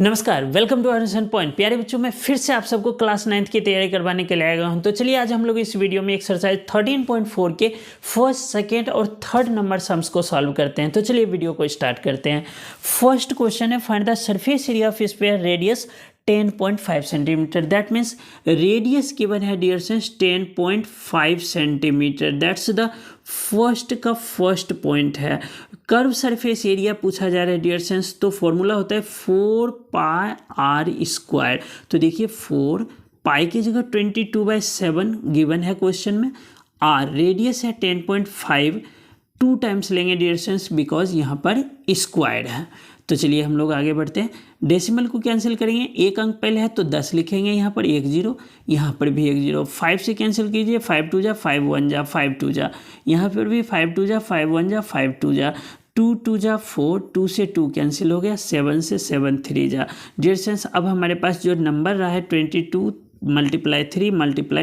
नमस्कार, welcome to अनशन point. प्यारे बच्चों, मैं फिर से आप सबको क्लास 9th की तैयारी करवाने के लिए आया हूं। तो चलिए आज हम लोग इस वीडियो में एक्सरसाइज 13.4 के फर्स्ट, सेकेंड और थर्ड नंबर सम्स को सॉल्व करते हैं। तो चलिए वीडियो को स्टार्ट करते हैं। फर्स्ट क्वेश्चन है, find the surface area of sphere radius 10.5 centimetre. That means radius given है dear friends 10.5 centimetre. That's the first का फर्स्ट पॉइंट है। कर्व सरफेस एरिया पूछा जा रहा है डियर फ्रेंड्स, तो फॉर्मूला होता है 4πr²। तो देखिए 4 पाई की जगह 22/7 गिवन है क्वेश्चन में। आर रेडियस है 10.5, 2 टाइम्स लेंगे डियर फ्रेंड्स बिकॉज यहाँ पर स्क्वायर है। तो चलिए हम लोग आगे बढ़ते हैं। डेसिमल को कैंसिल करेंगे, एक अंक पहले है तो 10 लिखेंगे, यहाँ पर 1 0, यहाँ पर भी 1 0। 5 से कैंसिल कीजिए, 5 2 जा 5 1 जा 5 2 जा, यहाँ पर भी 5 2 जा 5 1 जा 5 2 जा, 2 2 जा 4, 2 से 2 कैंसिल हो गया, 7 से 7 3 जा। डियर फ्रेंड्स अब हमारे पास जो नंबर रहा है 22 × 3 ×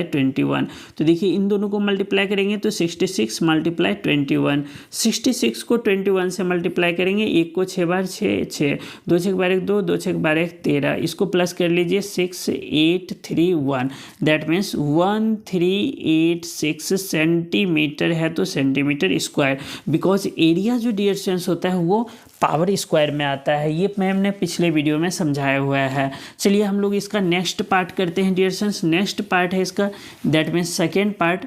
21। तो देखिए इन दोनों को मल्टीप्लाई करेंगे तो 66 × 21। 66 को 21 से मल्टीप्लाई करेंगे, 1 को 6 बार 6 6, 2 6 12 2, 2 6 12 13। इसको प्लस कर लीजिए 6 8 3 1। दैट मीन्स 1386 सेंटीमीटर है, तो सेंटीमीटर स्क्वायर। बिकॉज एरिया जो डियर फ्रेंड्स होता है वो पावर स्क्वायर में आता है। ये मैम ने पिछले वीडियो में समझाया हुआ है। चलिए हम लोग इसका नेक्स्ट पार्ट करते हैं डियर फ्रेंड्स। नेक्स्ट पार्ट है इसका, that means second part.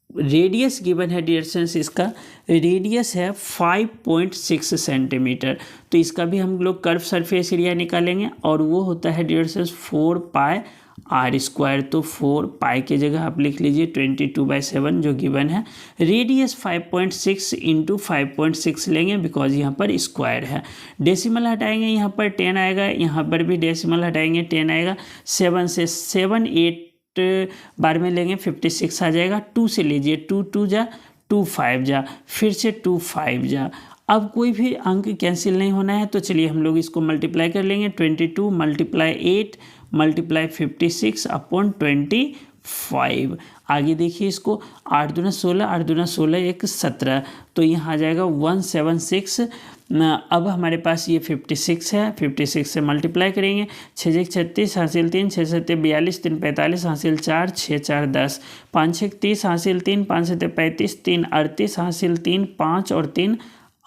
Radius given है डियर फ्रेंड्स, इसका रेडियस है 5.6 सेंटीमीटर। तो इसका भी हम लोग कर्व सरफेस एरिया निकालेंगे और वो होता है डियर फ्रेंड्स 4πr²। तो 4 पाई की जगह आप लिख लीजिए 22/7 जो गिवन है। रेडियस 5.6 × 5.6 लेंगे बिकॉज यहाँ पर स्क्वायर है। डेसिमल हटाएंगे, यहाँ पर 10 आएगा, यहाँ पर भी डेसिमल हटाएंगे 10 आएगा। 7 से 7 8 बार में लेंगे 56 आ जाएगा। 2 से लीजिए, 2 2 जा 2 5 जा, फिर से 2 5 जा। अब कोई भी अंक कैंसिल नहीं होना है, तो चलिए हम लोग इसको मल्टीप्लाई कर लेंगे। 22 × 8 × 56/25। आगे देखिए इसको, 8 दूना 16, 8 दूना 16 1 17, तो यहाँ आ जाएगा 176। अब हमारे पास ये 56 है, 56 से मल्टीप्लाई करेंगे। 6 1 36 हासिल 3, 6 7 42, 3 45 हासिल 4, 6 4 10, 5 6 30 हासिल 3, 5 7 35, 3 38 हासिल 3, 5 और 3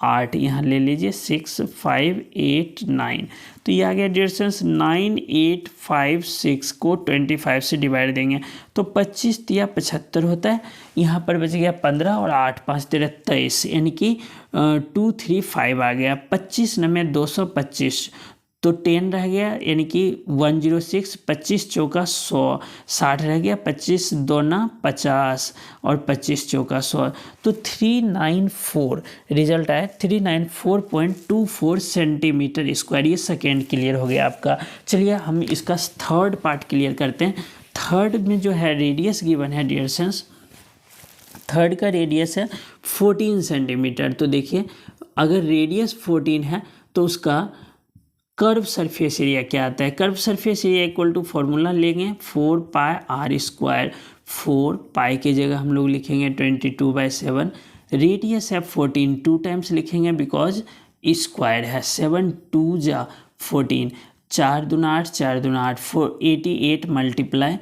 8। यहाँ ले लीजिए 6 5 8 9। तो ये आ गया डियर फ्रेंड्स 9856 को 25 से डिवाइड देंगे तो 25 या 75 होता है। यहाँ पर बच गया 15 और 8 5 13 23, यानी कि 235 आ गया। 25 9 225, तो 10 रह गया, यानी कि 106। 25 चौका 100, 60 रह गया। 25 दूना 50 और 25 चौका 100, तो 394 रिजल्ट आया 394.24 सेंटीमीटर स्क्वायर। ये सेकेंड क्लियर हो गया आपका। चलिए हम इसका थर्ड पार्ट क्लियर करते हैं। थर्ड में जो है रेडियस गिवन है डियर फ्रेंड्स, थर्ड का रेडियस है 14 सेंटीमीटर। तो देखिए अगर रेडियस 14 है तो उसका कर्व सरफेस एरिया क्या आता है। Curve surface area equal to formula लेंगे 4πr²। 4 पाई की जगह हम लोग लिखेंगे 22/7। रेडियस है 14, 2 टाइम्स लिखेंगे बिकॉज स्क्वायर है। 7 2 जा 14, 4 दूना 8, 4 दूना 8, 88 ×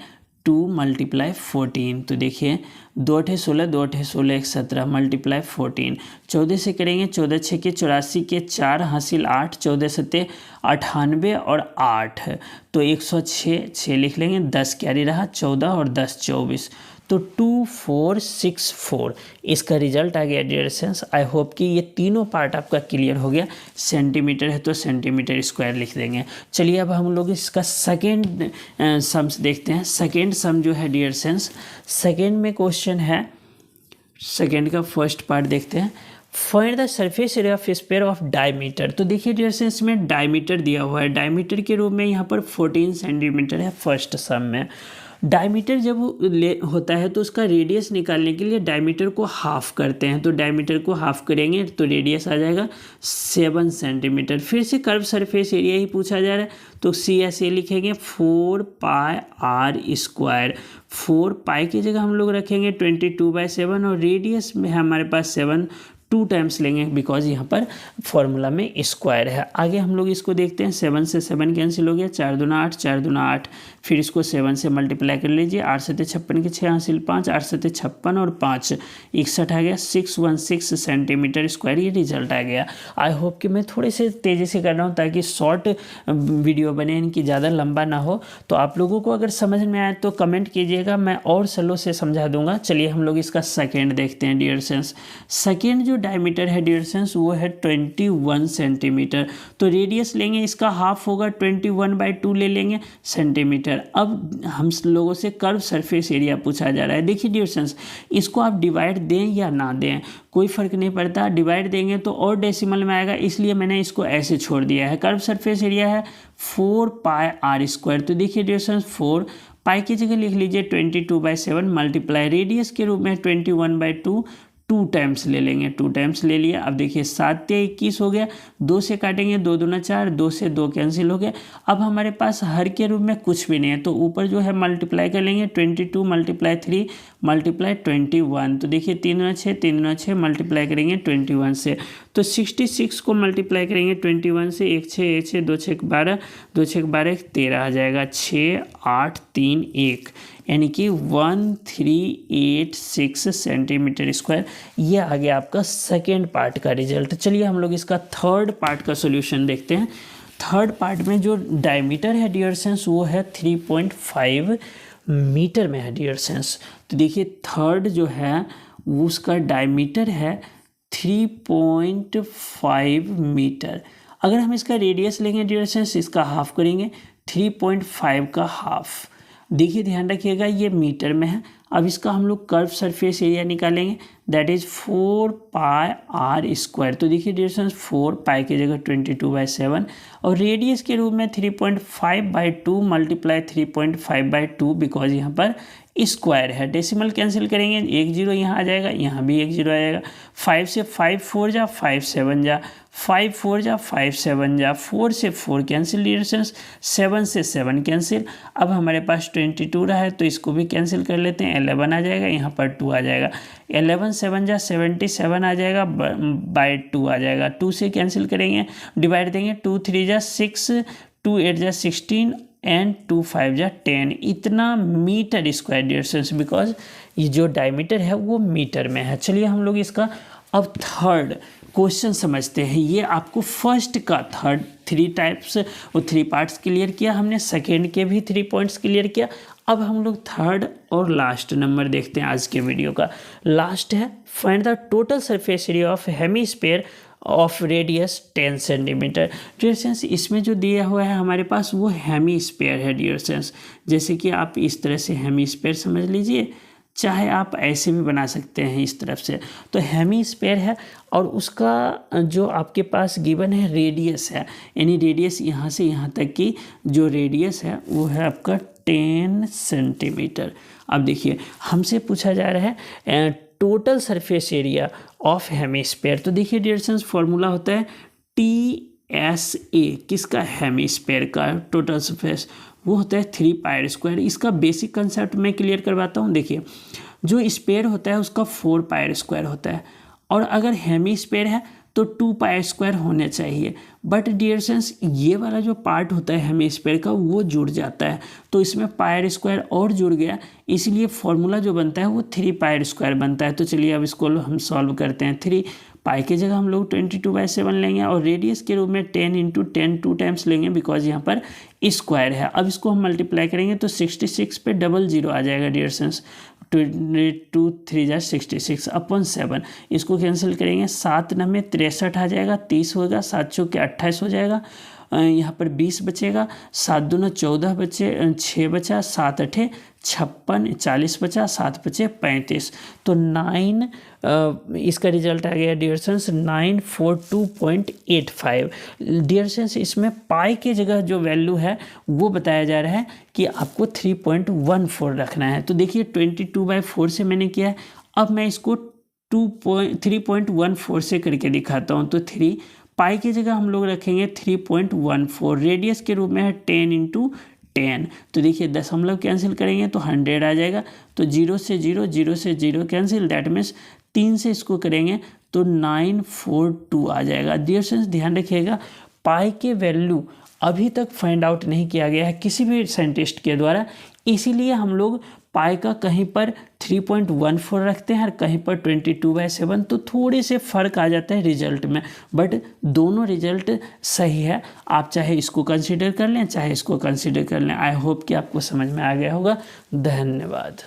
2 × 14। तो देखिए 2 8 16, 2 8 16 1 17 × 14। 14 से करेंगे, 14 6 के 84 के 4 हासिल 8, 14 7 98 और 8, तो 106 6 लिख लेंगे। 10 कैरी रहा, 14 और 10 24, तो 2464 इसका रिजल्ट आ गया डियर फ्रेंड्स। आई होप कि ये तीनों पार्ट आपका क्लियर हो गया। सेंटीमीटर है तो सेंटीमीटर स्क्वायर लिख देंगे। चलिए अब हम लोग इसका सेकेंड सम्स देखते हैं। सेकेंड सम जो है डियर फ्रेंड्स, सेकेंड में क्वेश्चन है, सेकेंड का फर्स्ट पार्ट देखते हैं। Find the surface area of sphere of diameter. तो देखिए डियर फ्रेंड्स में डायमीटर दिया हुआ है, डायमीटर के रूप में यहाँ पर 14 सेंटीमीटर है फर्स्ट सम में। डायमीटर जब होता है तो उसका रेडियस निकालने के लिए डायमीटर को हाफ करते हैं। तो डायमीटर को हाफ करेंगे तो रेडियस आ जाएगा 7 सेंटीमीटर। फिर से कर्व सरफेस एरिया ही पूछा जा रहा है तो सी ऐसे लिखेंगे 4πr²। 4 पाई की जगह हम लोग रखेंगे 22/7 और रेडियस में हमारे पास 7, 2 टाइम्स लेंगे बिकॉज यहाँ पर फॉर्मूला में स्क्वायर है। आगे हम लोग इसको देखते हैं, 7 से 7 कैंसिल हो गया, 4 दूना 8, 4 दूना 8, फिर इसको 7 से मल्टीप्लाई कर लीजिए, 8 सत्ते 56 के 6 हासिल 5, 8 सत्ते 56 और 5 61 आ गया, 616 सेंटीमीटर स्क्वायर ये रिजल्ट आ गया। आई होप कि मैं थोड़े से तेज़ी से कर रहा हूँ ताकि शॉर्ट वीडियो बने, इनकी ज़्यादा लंबा ना हो। तो आप लोगों को अगर समझ में आए तो कमेंट कीजिएगा, मैं और स्लो से समझा दूंगा। चलिए हम लोग इसका सेकेंड देखते हैं डियर फ्रेंड्स। सेकेंड जो डायमीटर है डियर फ्रेंड्स वो है 21 सेंटीमीटर। तो रेडियस लेंगे, इसका हाफ होगा 21/2 ले लेंगे सेंटीमीटर। अब हम लोगों से कर्व सरफेस एरिया पूछा जा रहा है। देखिए डियर फ्रेंड्स, इसको आप डिवाइड दें या ना दें कोई फ़र्क नहीं पड़ता, डिवाइड देंगे तो और डेसिमल में आएगा, इसलिए मैंने इसको ऐसे छोड़ दिया है। कर्व सरफेस एरिया है 4πr²। तो देखिए डियर फ्रेंड्स 4 पाई की जगह लिख लीजिए 22/7 मल्टीप्लाई रेडियस के रूप में 21/2, 2 टाइम्स ले लेंगे, 2 टाइम्स ले लिया। अब देखिए 7 या 21 हो गया, 2 से काटेंगे 2 दूना 4, 2 से 2 कैंसिल हो गया। अब हमारे पास हर के रूप में कुछ भी नहीं है, तो ऊपर जो है मल्टीप्लाई कर लेंगे 22 × 3 × 21। तो देखिए 3 दूना 6, 3 दूना 6 मल्टीप्लाई करेंगे 21 से, तो 66 को मल्टीप्लाई करेंगे 21 से, 1 6 1 6 2 6 12, 2 6 12 13 आ जाएगा, 6 8 3 1 यानी कि 1386 सेंटीमीटर स्क्वायर। ये आ गया आपका सेकेंड पार्ट का रिजल्ट। चलिए हम लोग इसका थर्ड पार्ट का सॉल्यूशन देखते हैं। थर्ड पार्ट में जो डायमीटर है डियर फ्रेंड्स वो है 3.5 मीटर में है डियर फ्रेंड्स। तो देखिए थर्ड जो है उसका डायमीटर है 3.5 मीटर। अगर हम इसका रेडियस लेंगे डियर फ्रेंड्स, इसका हाफ करेंगे, 3.5 का हाफ। देखिए ध्यान रखिएगा ये मीटर में है। अब इसका हम लोग कर्व सरफेस एरिया निकालेंगे, दैट इज 4πr²। तो देखिए डियर फ्रेंड्स 4 पाई की जगह 22/7 और रेडियस के रूप में 3.5/2 मल्टीप्लाई 3.5/2 बिकॉज यहाँ पर स्क्वायर है। डेसिमल कैंसिल करेंगे, 1 0 यहाँ आ जाएगा, यहाँ भी 1 0 आ जाएगा। 5 से 5 4 जा, 5 7 जा, 5 4 जा, 5 7 जा, 4 से 4 कैंसिल डियर फ्रेंड्स, 7 से 7 कैंसिल। अब हमारे पास 22 रहा है तो इसको भी कैंसिल कर लेते हैं, 11 आ जाएगा, यहाँ पर 2 आ जाएगा, 11 7 जा 77 आ जाएगा, /2 आ जाएगा। 2 से कैंसिल करेंगे, डिवाइड देंगे, 2 3 जा 6, 2 8 जा 16 एंड 2 5 जा 10। इतना metre square dear friends because ये जो डायमीटर है वो मीटर में है। चलिए हम लोग इसका अब थर्ड क्वेश्चन समझते हैं। ये आपको फर्स्ट का थर्ड 3 टाइप्स और 3 पार्ट्स क्लियर किया हमने, सेकेंड के भी 3 पॉइंट्स क्लियर किया। अब हम लोग थर्ड और लास्ट नंबर देखते हैं आज के वीडियो का। लास्ट है find the total surface area of hemisphere of radius 10 centimetre. Dear friends इसमें जो दिया हुआ है हमारे पास वो हेमीस्फीयर है डियर फ्रेंड्स। जैसे कि आप इस तरह से हेमीस्फीयर समझ लीजिए, चाहे आप ऐसे भी बना सकते हैं इस तरफ से। तो हेमीस्फीयर है और उसका जो आपके पास गिवन है रेडियस है, यानी रेडियस यहाँ से यहाँ तक की जो रेडियस है वो है आपका 10 सेंटीमीटर। अब देखिए हमसे पूछा जा रहा है total surface area of hemisphere. तो देखिए डियर फ्रेंड्स फॉर्मूला होता है TSA, किसका, हेमीस्फीयर का टोटल सरफेस, वो होता है 3πr²। इसका बेसिक कंसेप्ट मैं क्लियर करवाता हूँ। देखिए जो स्फीयर होता है उसका 4πr² होता है और अगर हेमीस्फीयर है तो 2πr² होने चाहिए। बट डियर फ्रेंड्स ये वाला जो पार्ट होता है हेमीस्फीयर का वो जुड़ जाता है, तो इसमें πr² और जुड़ गया, इसलिए फॉर्मूला जो बनता है वो 3πr² बनता है। तो चलिए अब इसको हम सॉल्व करते हैं। 3 पाई की जगह हम लोग 22/7 लेंगे और रेडियस के रूप में 10 × 10 2 टाइम्स लेंगे बिकॉज यहाँ पर स्क्वायर है। अब इसको हम मल्टीप्लाई करेंगे तो 66 पे 00 आ जाएगा डियर फ्रेंड्स, 2 3 जा 66 अपॉन 7। इसको कैंसिल करेंगे, 7 9 63 आ जाएगा, 30 होगा, 7 चौके 28 हो जाएगा, यहाँ पर 20 बचेगा, 7 दूना 14 बचे, 6 बचा, 7 8 56, 40 बचा, 7 बचे 35। तो 9 इसका रिजल्ट आ गया डियर फ्रेंड्स 942.85। डियर फ्रेंड्स इसमें पाई की जगह जो वैल्यू है वो बताया जा रहा है कि आपको 3.14 रखना है। तो देखिए 22/4 से मैंने किया है, अब मैं इसको 3.14 से करके दिखाता हूँ। तो 3 पाई की जगह हम लोग रखेंगे 3.14, रेडियस के रूप में है 10 × 10। तो देखिए दशमलव कैंसिल करेंगे तो 100 आ जाएगा, तो 0 से 0 0 से 0 कैंसिल, दैट मीन्स 3 से इसको करेंगे तो 942 आ जाएगा। डियर स्टूडेंट्स ध्यान रखिएगा, पाई के वैल्यू अभी तक फाइंड आउट नहीं किया गया है किसी भी साइंटिस्ट के द्वारा, इसीलिए हम लोग पाई का कहीं पर 3.14 रखते हैं और कहीं पर 22/7, तो थोड़े से फ़र्क आ जाता है रिजल्ट में, बट दोनों रिजल्ट सही है। आप चाहे इसको कंसीडर कर लें चाहे इसको कंसीडर कर लें। आई होप कि आपको समझ में आ गया होगा। धन्यवाद।